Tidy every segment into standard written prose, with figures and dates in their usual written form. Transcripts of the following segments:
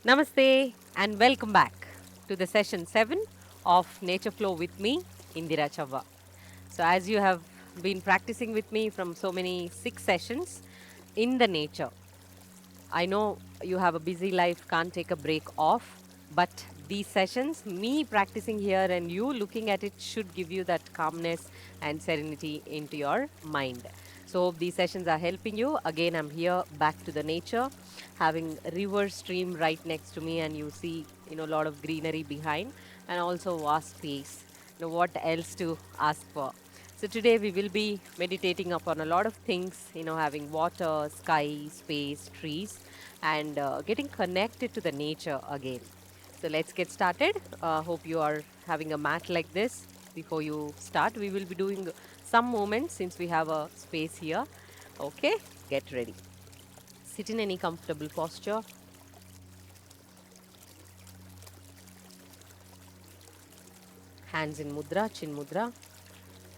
Namaste and welcome back to the session 7 of Nature Flow with me, Indira Chava. So, as you have been practicing with me from so many 6 sessions in the nature, I know you have a busy life, can't take a break off, but these sessions, me practicing here and you looking at it, should give you that calmness and serenity into your mind. So, hope these sessions are helping you. Again, I'm here back to the nature, having a river stream right next to me, and you see, a lot of greenery behind, and also vast space. What else to ask for? So today we will be meditating upon a lot of things, having water, sky, space, trees, and getting connected to the nature again. So let's get started. Hope you are having a mat like this before you start. We will be doing some moments since we have a space here. Okay, get ready. Sit in any comfortable posture. Hands in mudra, chin mudra.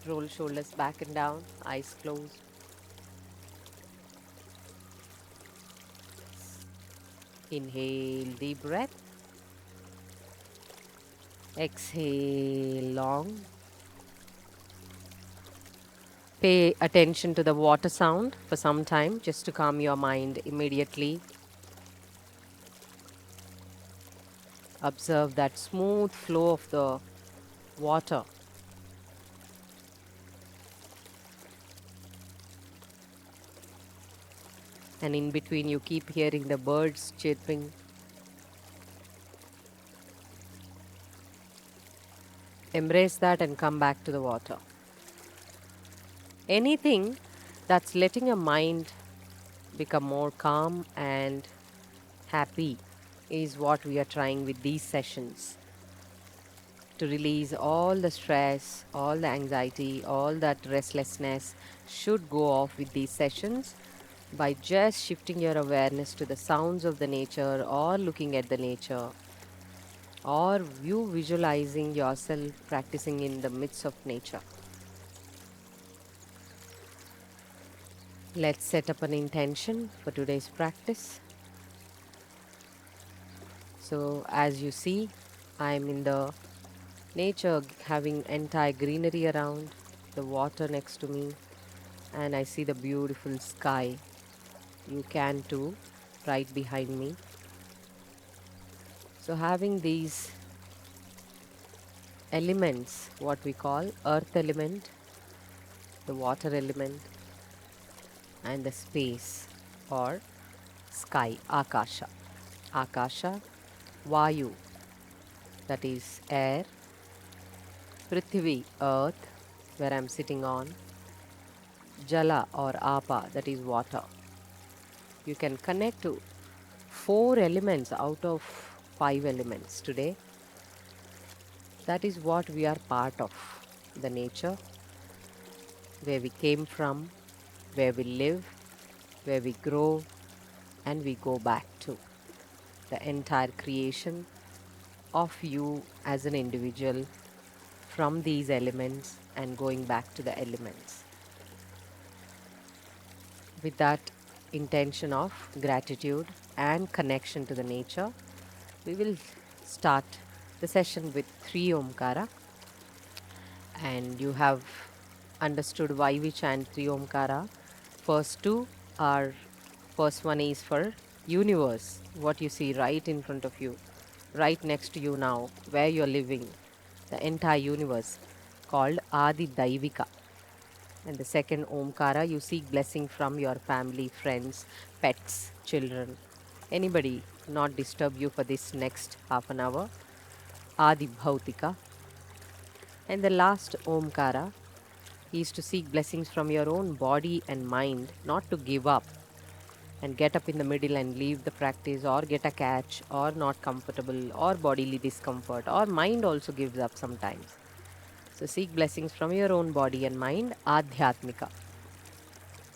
Roll shoulders back and down, eyes closed. Inhale, deep breath. Exhale long. Pay attention to the water sound for some time just to calm your mind immediately. Observe that smooth flow of the water. And in between, you keep hearing the birds chirping. Embrace that and come back to the water. Anything that's letting your mind become more calm and happy is what we are trying with these sessions. To release all the stress, all the anxiety, all that restlessness should go off with these sessions by just shifting your awareness to the sounds of the nature or looking at the nature or you visualizing yourself practicing in the midst of nature. Let's set up an intention for today's practice. So as you see, I am in the nature, having entire greenery around, the water next to me, and I see the beautiful sky. You can too, right behind me. So having these elements, what we call earth element, the water element, and the space or sky, akasha. Akasha, vayu, that is air, prithvi, earth, where I'm sitting on, jala or apa, that is water. You can connect to 4 elements out of 5 elements today. That is what we are part of, the nature, where we came from, where we live, where we grow, and we go back to. The entire creation of you as an individual from these elements and going back to the elements. With that intention of gratitude and connection to the nature, we will start the session with 3 Omkara. And you have understood why we chant 3 Omkara. First two are, first one is for universe, what you see right in front of you, right next to you now, where you're living, the entire universe, called Adi Daivika. And the second Omkara, you seek blessing from your family, friends, pets, children, anybody not disturb you for this next half an hour, Adi Bhautika. And the last Omkara is to seek blessings from your own body and mind, not to give up and get up in the middle and leave the practice or get a catch or not comfortable or bodily discomfort or mind also gives up sometimes. So seek blessings from your own body and mind, Adhyatmika.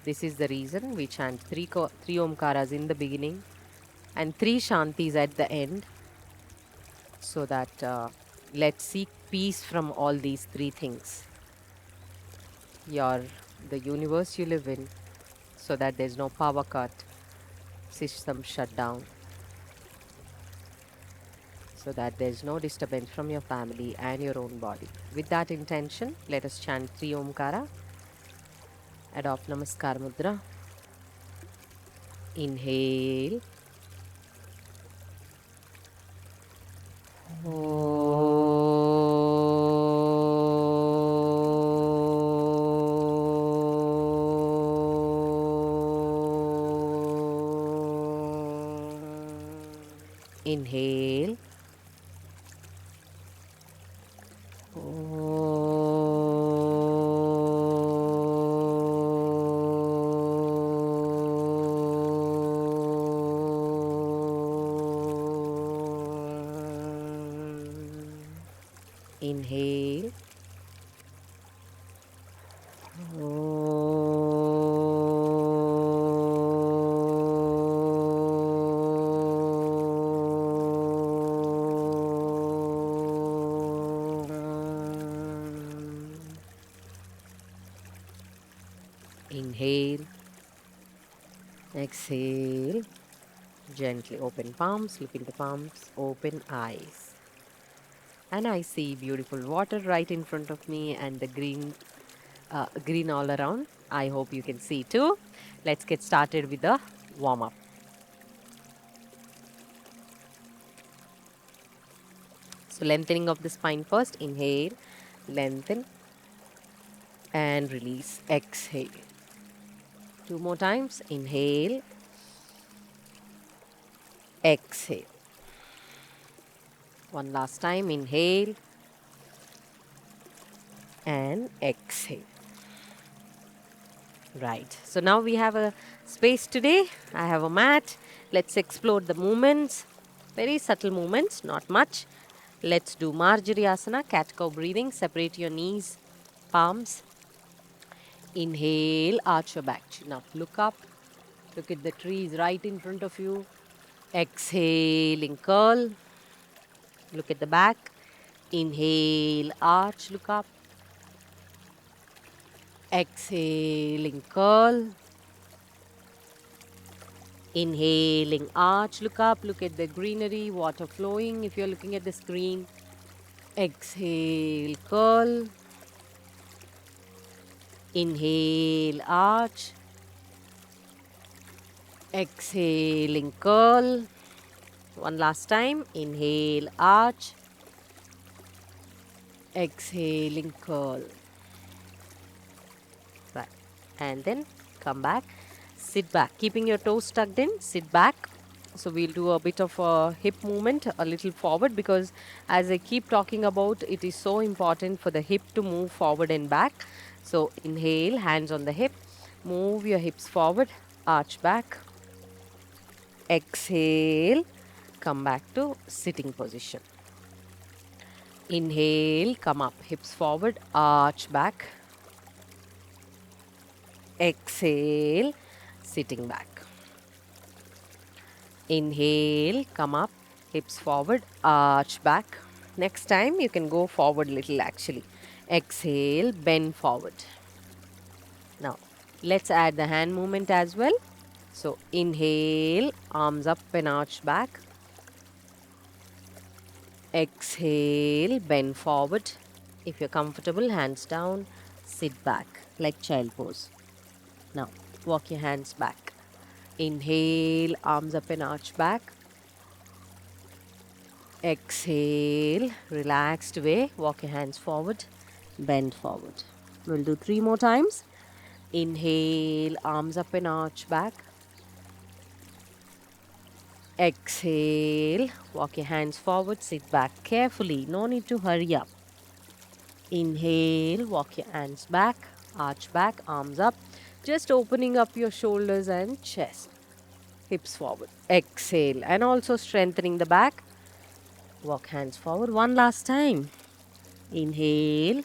This is the reason we chant three Omkaras in the beginning and 3 Shantis at the end, so that let's seek peace from all these 3 things. The universe you live in, so that there's no power cut, system shut down. so that there is no disturbance from your family and your own body. With that intention, let us chant 3 Omkara. Adopt Namaskar Mudra. Inhale. Inhale. Inhale. Inhale. Exhale. Gently open palms, look into palms, open eyes. And I see beautiful water right in front of me and the green all around. I hope you can see too. Let's get started with the warm up. So lengthening of the spine first. Inhale, lengthen and release. Exhale. 2 more times. Inhale, exhale. One last time. Inhale and exhale. Right. So now we have a space today. I have a mat. Let's explore the movements. Very subtle movements, not much. Let's do Marjari Asana, cat cow breathing. Separate your knees, palms. Inhale, arch your back, chin up, look up. Look at the trees right in front of you. Exhaling, curl. Look at the back. Inhale, arch, look up. Exhaling, curl. Inhaling, arch, look up, look at the greenery, water flowing if you're looking at the screen. Exhale, curl. Inhale, arch. Exhaling, curl. One last time. Inhale, arch. Exhaling, curl. Right. And then come back. Sit back. Keeping your toes tucked in, sit back. So we'll do a bit of a hip movement, a little forward, because as I keep talking about, it is so important for the hip to move forward and back. So inhale, hands on the hip. Move your hips forward, arch back. Exhale, come back to sitting position. Inhale, come up, hips forward, arch back. Exhale, sitting back. Inhale, come up, hips forward, arch back. Next time you can go forward little actually. Exhale, bend forward. Now, let's add the hand movement as well. So, inhale, arms up and arch back. Exhale, bend forward. If you're comfortable, hands down, sit back like child pose. Now, walk your hands back. Inhale, arms up and arch back. Exhale, relaxed way, walk your hands forward, bend forward. We'll do 3 more times. Inhale, arms up and arch back. Exhale, walk your hands forward, sit back carefully, no need to hurry up. Inhale, walk your hands back, arch back, arms up, just opening up your shoulders and chest. Hips forward. Exhale, and also strengthening the back. Walk hands forward. One last time. Inhale,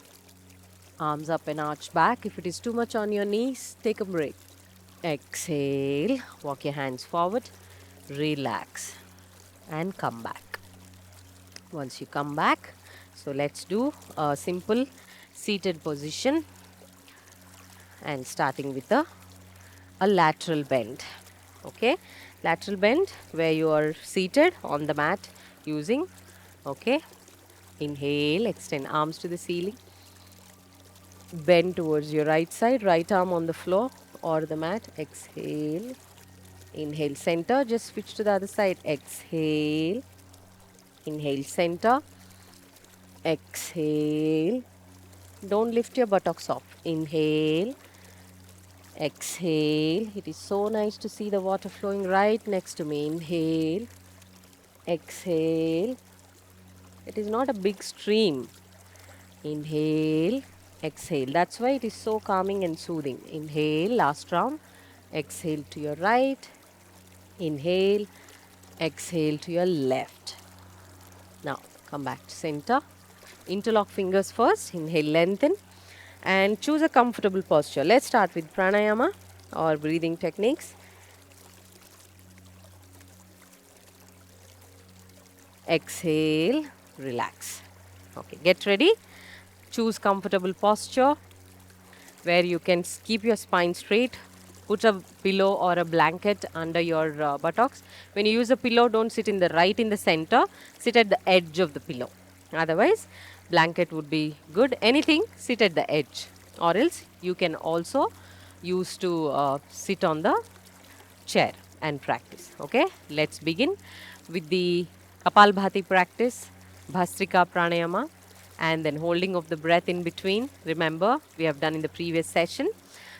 arms up and arch back. If it is too much on your knees, take a break. Exhale, walk your hands forward, relax and come back. Once you come back, so let's do a simple seated position and starting with a lateral bend. Okay, lateral bend where you are seated on the mat using Okay. Inhale, extend arms to the ceiling. Bend towards your right side, right arm on the floor or the mat. Exhale. Inhale, center. Just switch to the other side. Exhale. Inhale, center. Exhale. Don't lift your buttocks off. Inhale. Exhale. It is so nice to see the water flowing right next to me. Inhale. Exhale. It is not a big stream. Inhale. Exhale. That's why it is so calming and soothing. Inhale. Last round. Exhale to your right. Inhale. Exhale to your left. Now come back to center. Interlock fingers first. Inhale, lengthen. And choose a comfortable posture. Let's start with pranayama or breathing techniques. Exhale, relax. Okay, get ready. Choose comfortable posture where you can keep your spine straight. Put a pillow or a blanket under your buttocks. When you use a pillow, don't sit in the center. Sit at the edge of the pillow. Otherwise, blanket would be good. Anything, sit at the edge. Or else, you can also use to sit on the chair and practice. Okay, let's begin with the Kapalbhati practice, Bhastrika Pranayama, and then holding of the breath in between. Remember, we have done in the previous session.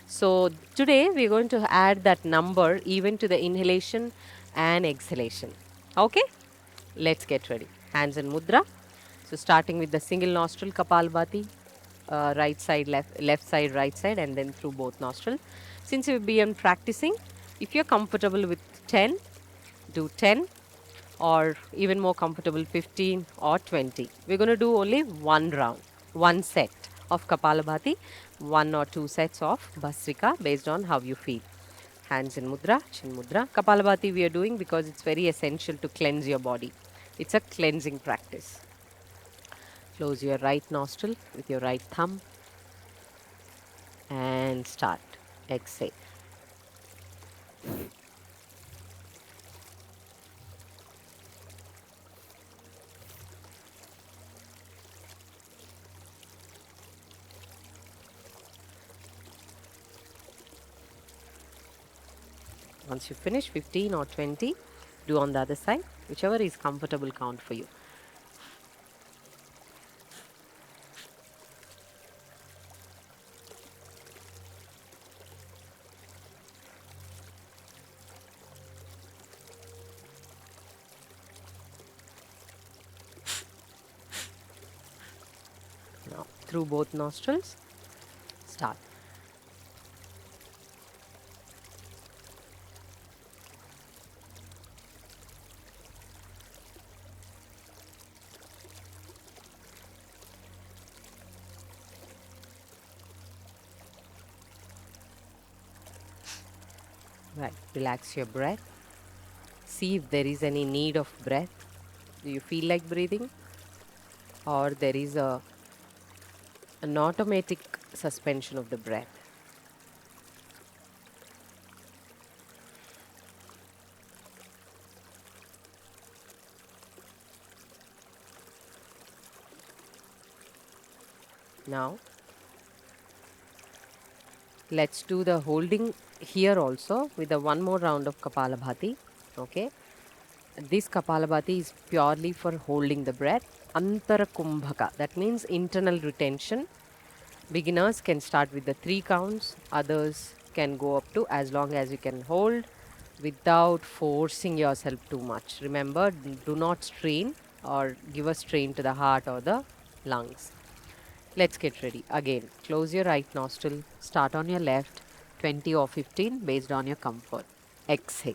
So, today we are going to add that number even to the inhalation and exhalation. Okay, let's get ready. Hands in mudra. So, starting with the single nostril Kapalbhati, right side, left side, right side, and then through both nostrils. Since you'll be practicing, if you're comfortable with 10, do 10, or even more comfortable 15 or 20. We're going to do only one round, one set of Kapalabhati, one or two sets of Bhastrika based on how you feel. Hands in mudra, chin mudra. Kapalabhati we are doing because it's very essential to cleanse your body. It's a cleansing practice. Close your right nostril with your right thumb and start. Exhale. Once you finish 15 or 20, do on the other side, whichever is comfortable count for you. Now, through both nostrils, start. Right, relax your breath. See if there is any need of breath. Do you feel like breathing? Or there is an automatic suspension of the breath? Now, let's do the holding here also with the one more round of Kapalabhati. Okay. This Kapalabhati is purely for holding the breath. Antara Kumbhaka. That means internal retention. Beginners can start with the 3 counts. Others can go up to as long as you can hold without forcing yourself too much. Remember, do not strain or give a strain to the heart or the lungs. Let's get ready. Again, close your right nostril, start on your left, 20 or 15 based on your comfort. Exhale.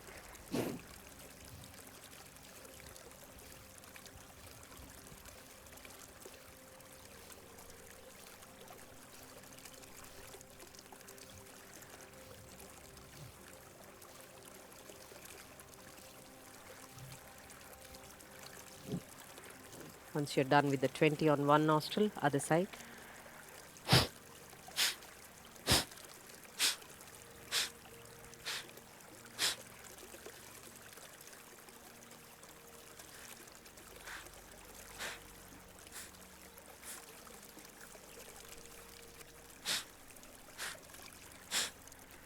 Once you're done with the 20 on one nostril, other side.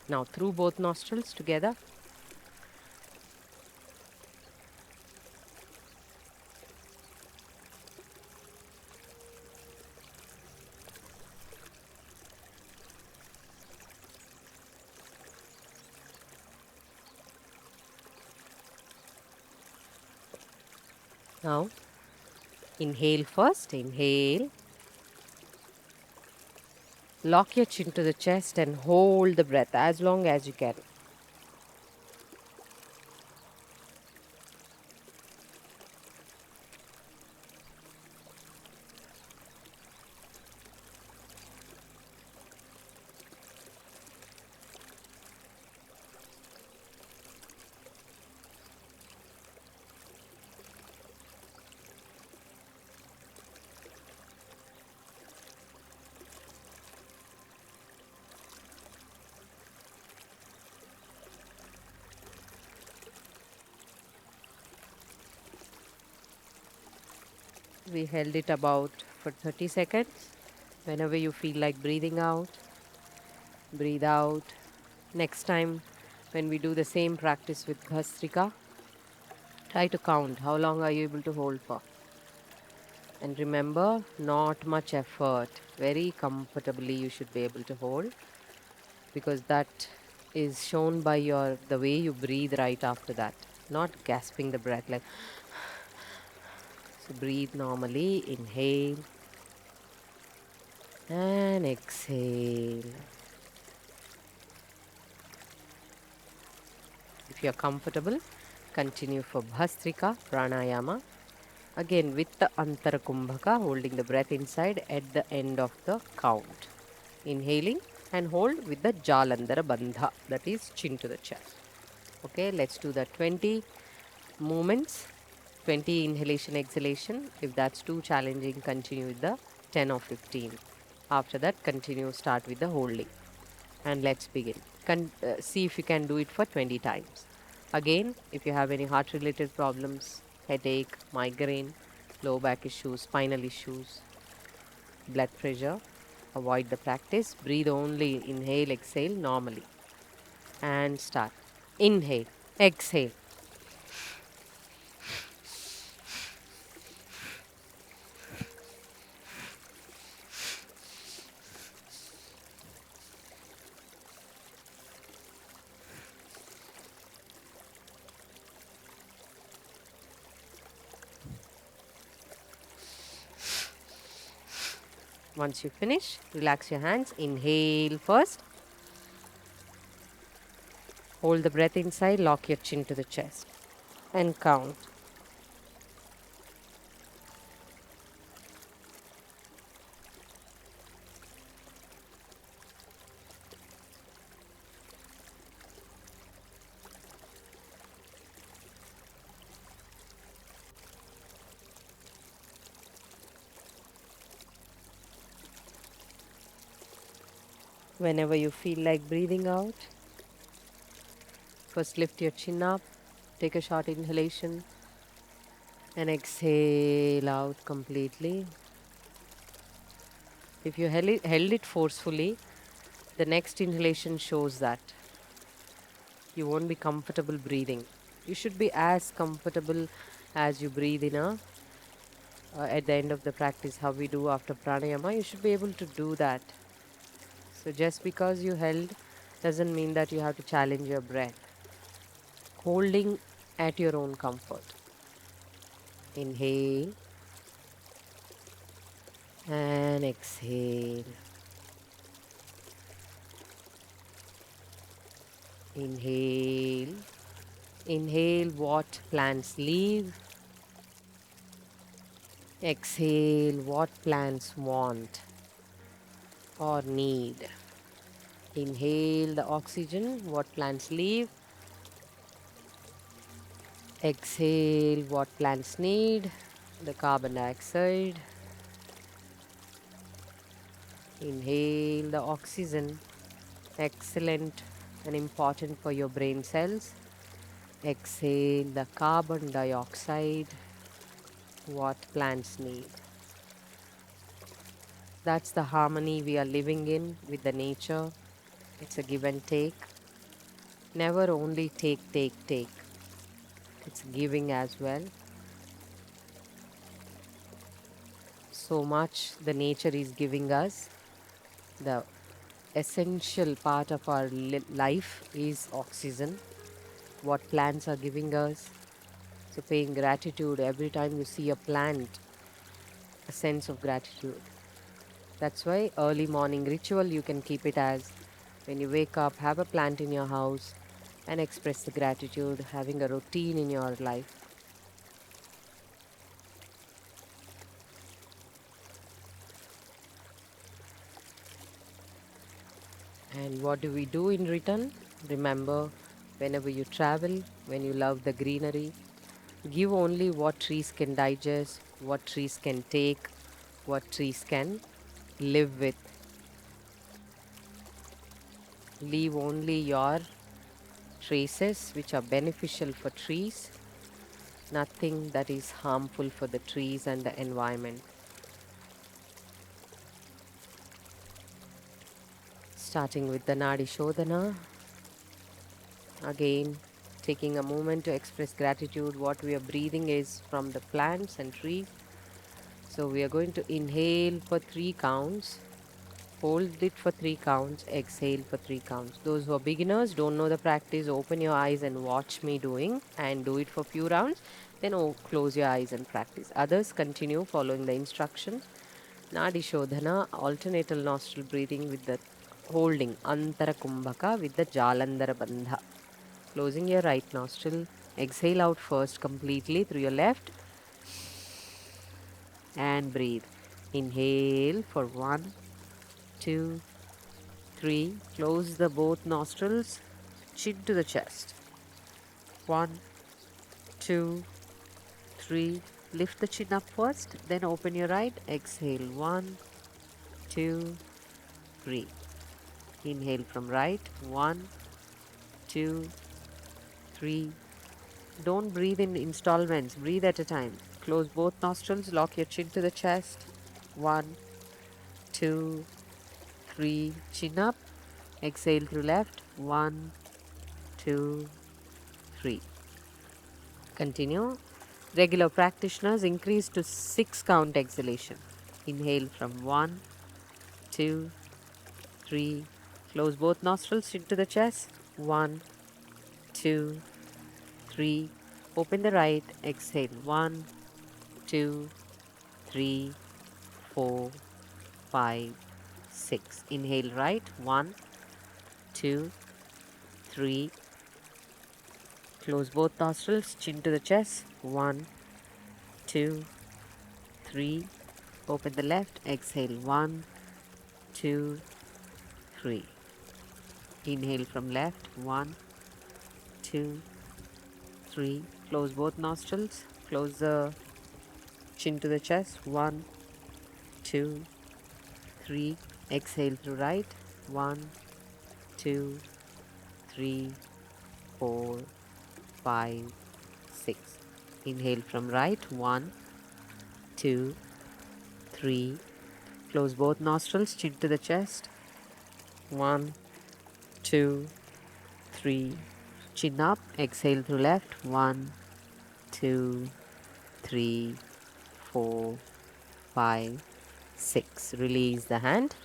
Now through both nostrils together. Now inhale first, inhale. Lock your chin to the chest and hold the breath as long as you can. We held it about for 30 seconds. Whenever you feel like breathing out, breathe out. Next time, when we do the same practice with Bhastrika, try to count how long are you able to hold for. And remember, not much effort. Very comfortably you should be able to hold, because that is shown by your the way you breathe right after that. Not gasping the breath like. So breathe normally. Inhale and exhale. If you are comfortable, continue for Bhastrika Pranayama. Again with the Antara Kumbhaka, holding the breath inside at the end of the count. Inhaling and hold with the Jalandhara Bandha, that is chin to the chest. Okay, let's do the 20 movements, 20 inhalation, exhalation. If that's too challenging, continue with the 10 or 15. After that, continue, start with the holding. And let's begin. See if you can do it for 20 times. Again, if you have any heart related problems, headache, migraine, low back issues, spinal issues, blood pressure, avoid the practice. Breathe only, inhale, exhale normally. And start. Inhale, exhale. Once you finish, relax your hands. Inhale first. Hold the breath inside, lock your chin to the chest. And count. Whenever you feel like breathing out, first lift your chin up, take a short inhalation, and exhale out completely. If you held it forcefully, the next inhalation shows that you won't be comfortable breathing. You should be as comfortable as you breathe in at the end of the practice, how we do after pranayama. You should be able to do that. So just because you held doesn't mean that you have to challenge your breath. Holding at your own comfort. Inhale and exhale. Inhale. Inhale what plants leave. Exhale what plants want or need. Inhale the oxygen, what plants leave. Exhale what plants need, the carbon dioxide. Inhale the oxygen, excellent and important for your brain cells. Exhale the carbon dioxide, what plants need. That's the harmony we are living in with the nature. It's a give and take. Never only take, take, take. It's giving as well. So much the nature is giving us. The essential part of our life is oxygen, what plants are giving us. So, paying gratitude every time you see a plant, a sense of gratitude. That's why early morning ritual you can keep it as when you wake up, have a plant in your house and express the gratitude, having a routine in your life. And what do we do in return? Remember, whenever you travel, when you love the greenery, give only what trees can digest, what trees can take, what trees can live with. Leave only your traces which are beneficial for trees, nothing that is harmful for the trees and the environment. Starting with the Nadi Shodhana, again taking a moment to express gratitude. What we are breathing is from the plants and trees. So we are going to inhale for 3 counts, hold it for 3 counts, exhale for 3 counts. Those who are beginners, don't know the practice, open your eyes and watch me doing and do it for few rounds. Then close your eyes and practice. Others continue following the instructions. Nadi Shodhana, alternate nostril breathing with the holding Antara Kumbhaka with the Jalandhara Bandha. Closing your right nostril, exhale out first completely through your left and breathe. Inhale for 1, 2, 3. Close the both nostrils, chin to the chest. 1, 2, 3. Lift the chin up first, then open your right. Exhale 1, 2, 3. Inhale from right. 1, 2, 3. Don't breathe in installments, breathe at a time. Close both nostrils, lock your chin to the chest. 1, 2, 3. Chin up. Exhale through left. 1, 2, 3. Continue. Regular practitioners increase to 6 count exhalation. Inhale from 1, 2, 3. Close both nostrils, chin to the chest. 1, 2, 3. Open the right. Exhale 1, 2, 3, 4, 5, 6. Inhale right. 1, 2, 3. Close both nostrils, chin to the chest. 1, 2, 3. Open the left. Exhale 1, 2, 3. Inhale from left. 1, 2, 3. Close both nostrils. Close the chin to the chest. 1, 2, 3. Exhale through right. 1, 2, 3, 4, 5, 6. Inhale from right. 1, 2, 3. Close both nostrils, chin to the chest. 1, 2, 3. Chin up. Exhale through left. 1, 2, 3, 4, 5, 6. Release the hand.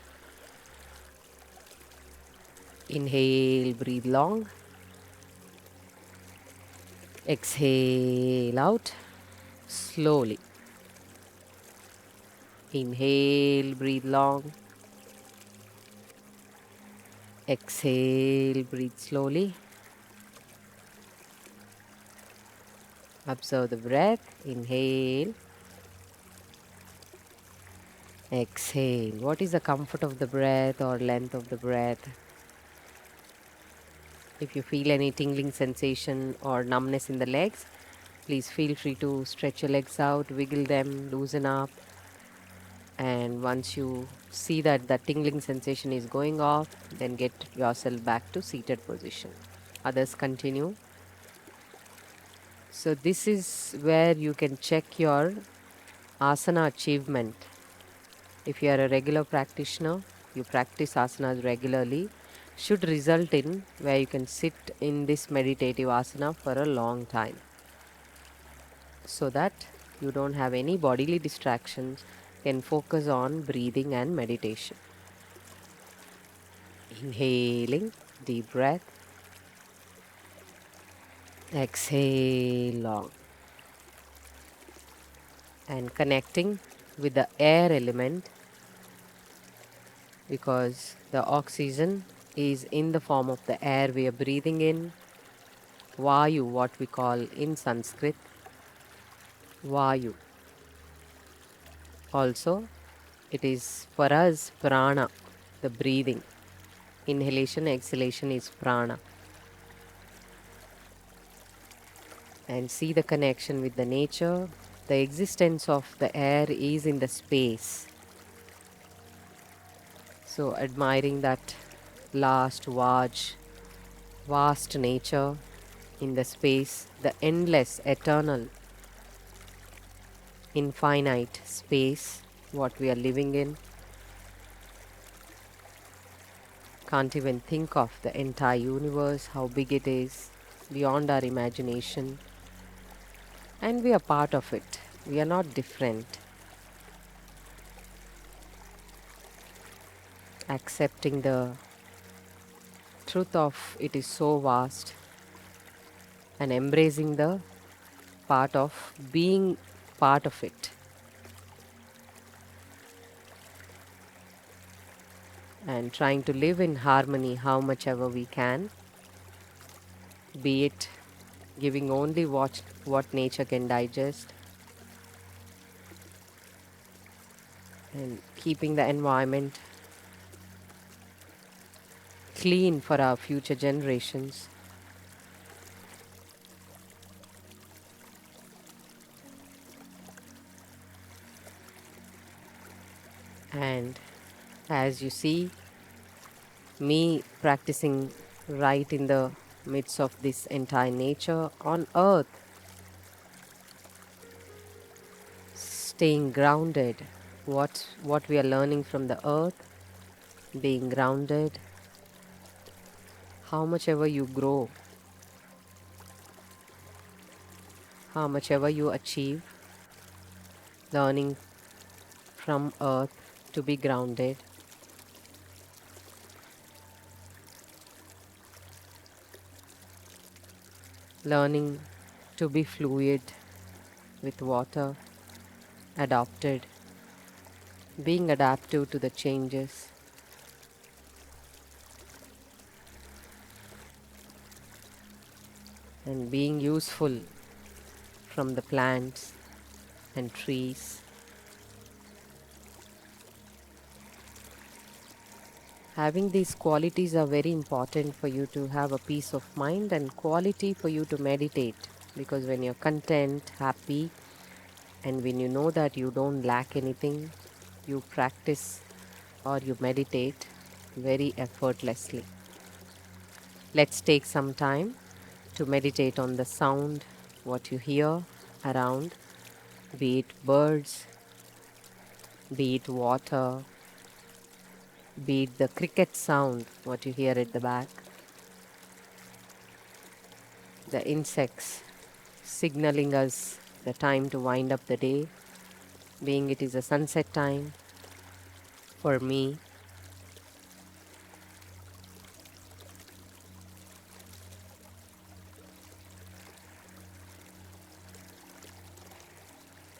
Inhale, breathe long. Exhale out slowly. Inhale, breathe long. Exhale, breathe slowly. Observe the breath. Inhale. Exhale. What is the comfort of the breath or length of the breath? If you feel any tingling sensation or numbness in the legs, please feel free to stretch your legs out, wiggle them, loosen up. And once you see that the tingling sensation is going off, then get yourself back to seated position. Others continue. So this is where you can check your asana achievement. If you are a regular practitioner, you practice asanas regularly, should result in where you can sit in this meditative asana for a long time so that you don't have any bodily distractions, can focus on breathing and meditation. Inhaling, deep breath, exhale long, and connecting with the air element, because the oxygen is in the form of the air we are breathing in. Vayu, what we call in Sanskrit Vayu. Also, it is for us prana, the breathing. Inhalation, exhalation is prana. And see the connection with the nature. The existence of the air is in the space. So, admiring that vast nature in the space, the endless, eternal, infinite space, what we are living in. Can't even think of the entire universe, how big it is, beyond our imagination. And we are part of it. We are not different. Accepting the truth of it is so vast and embracing the part of being part of it. And trying to live in harmony how much ever we can, be it giving only what nature can digest, and keeping the environment clean for our future generations. And as you see me practicing right in the midst of this entire nature on earth, staying grounded, what we are learning from the earth, being grounded, how much ever you grow, how much ever you achieve, learning from earth to be grounded, learning to be fluid with water, adapted, being adaptive to the changes, and being useful from the plants and trees. Having these qualities are very important for you to have a peace of mind, and quality for you to meditate, because when you're content, happy, and when you know that you don't lack anything, you practice or you meditate very effortlessly. Let's take some time to meditate on the sound, what you hear around, be it birds, be it water, be it the cricket sound, what you hear at the back, the insects signaling us the time to wind up the day, being it is a sunset time for me.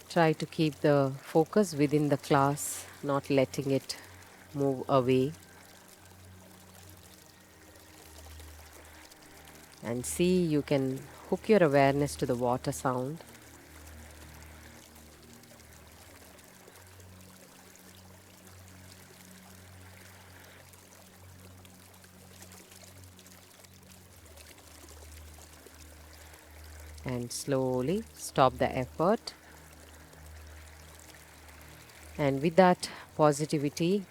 Try to keep the focus within the class, not letting it move away. And see, you can hook your awareness to the water sound. And slowly stop the effort. And with that positivity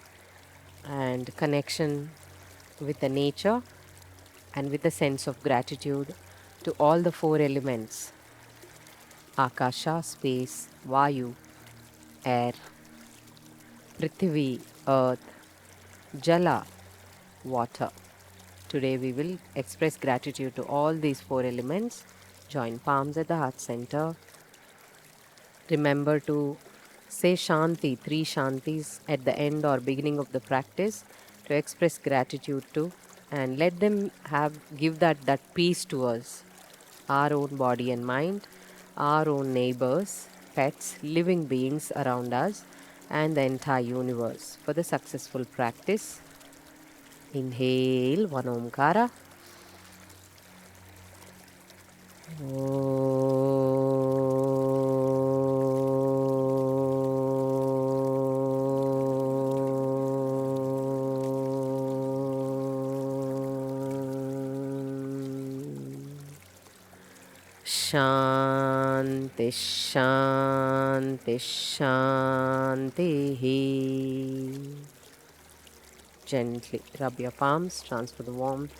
and connection with the nature, and with a sense of gratitude to all the four elements: Akasha, space; Vayu, air; Prithvi, earth; Jala, water. Today we will express gratitude to all these four elements. Join palms at the heart center. Remember to say Shanti, three Shantis at the end or beginning of the practice to express gratitude to, and let them give that peace to us, our own body and mind, our own neighbors, pets, living beings around us, and the entire universe. For the successful practice, inhale one Omkara. Shanti, Shanti, Shanti. Gently rub your palms, transfer the warmth.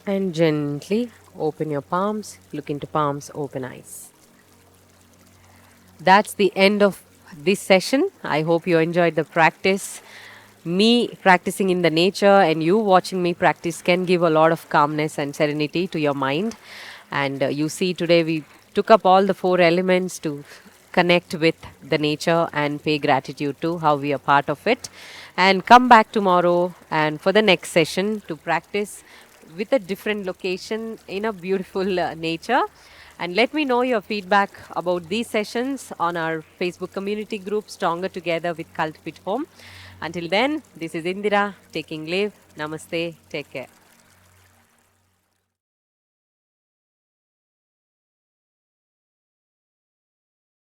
And gently open your palms, look into palms, open eyes. That's the end of this session. I hope you enjoyed the practice. Me practicing in the nature and you watching me practice can give a lot of calmness and serenity to your mind. And you see, today we took up all the four elements to connect with the nature and pay gratitude to how we are part of it. And come back tomorrow and for the next session to practice with a different location in a beautiful nature. And let me know your feedback about these sessions on our Facebook community group, Stronger Together with Cultivate Home. Until then, this is Indira taking leave. Namaste. Take care.